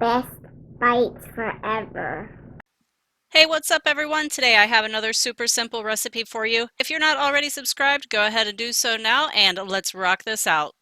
best bites forever. Hey, what's up everyone? Today I have another super simple recipe for you. If you're not already subscribed, go ahead and do so now and let's rock this out.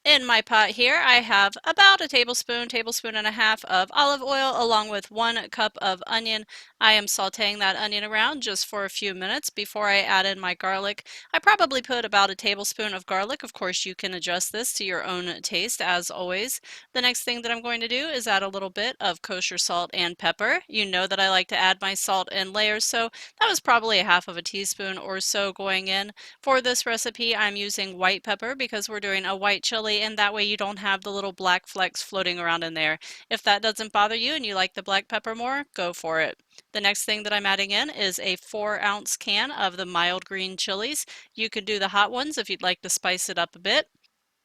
In my pot here, I have about a tablespoon and a half of olive oil along with 1 cup of onion. I am sauteing that onion around just for a few minutes before I add in my garlic. I probably put about a tablespoon of garlic. Of course, you can adjust this to your own taste as always. The next thing that I'm going to do is add a little bit of kosher salt and pepper. You know that I like to add my salt in layers, so that was probably a half of a teaspoon or so going in. For this recipe, I'm using white pepper because we're doing a white chili, and that way you don't have the little black flecks floating around in there. If that doesn't bother you and you like the black pepper more, go for it. The next thing that I'm adding in is a 4-ounce can of the mild green chilies. You could do the hot ones if you'd like to spice it up a bit.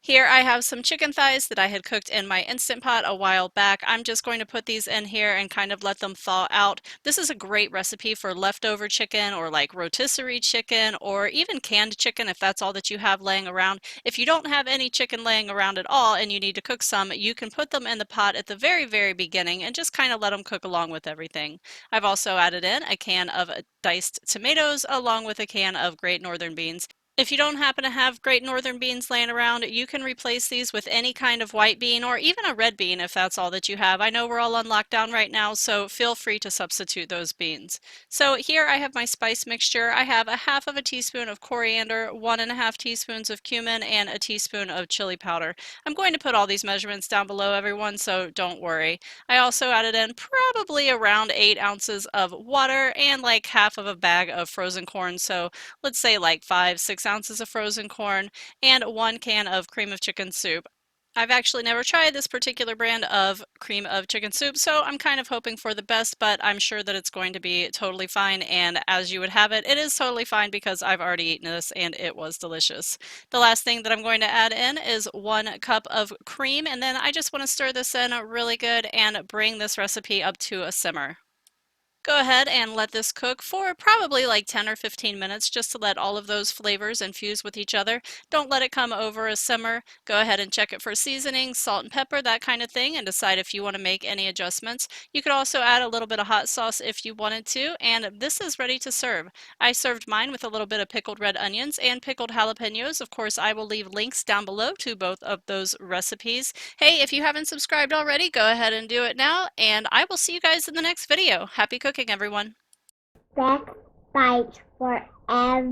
Here I have some chicken thighs that I had cooked in my Instant Pot a while back. I'm just going to put these in here and kind of let them thaw out. This is a great recipe for leftover chicken or like rotisserie chicken or even canned chicken if that's all that you have laying around. If you don't have any chicken laying around at all and you need to cook some, you can put them in the pot at the very beginning and just kind of let them cook along with everything. I've also added in a can of diced tomatoes along with a can of Great Northern beans. If you don't happen to have Great Northern beans laying around, you can replace these with any kind of white bean or even a red bean if that's all that you have. I know we're all on lockdown right now, so feel free to substitute those beans. So here I have my spice mixture. I have a half of a teaspoon of coriander, 1.5 teaspoons of cumin, and a teaspoon of chili powder. I'm going to put all these measurements down below, everyone, so don't worry. I also added in probably around 8 ounces of water and like half of a bag of frozen corn, so let's say like 5-6 ounces of frozen corn, and 1 can of cream of chicken soup. I've actually never tried this particular brand of cream of chicken soup, so I'm kind of hoping for the best, but I'm sure that it's going to be totally fine, and as you would have it, it is totally fine because I've already eaten this and it was delicious. The last thing that I'm going to add in is 1 cup of cream, and then I just want to stir this in really good and bring this recipe up to a simmer. Go ahead and let this cook for probably like 10 or 15 minutes just to let all of those flavors infuse with each other. Don't let it come over a simmer. Go ahead and check it for seasoning, salt and pepper, that kind of thing, and decide if you want to make any adjustments. You could also add a little bit of hot sauce if you wanted to, and this is ready to serve. I served mine with a little bit of pickled red onions and pickled jalapenos. Of course, I will leave links down below to both of those recipes. Hey, if you haven't subscribed already, go ahead and do it now, and I will see you guys in the next video. Happy cooking, everyone. Best bites forever.com.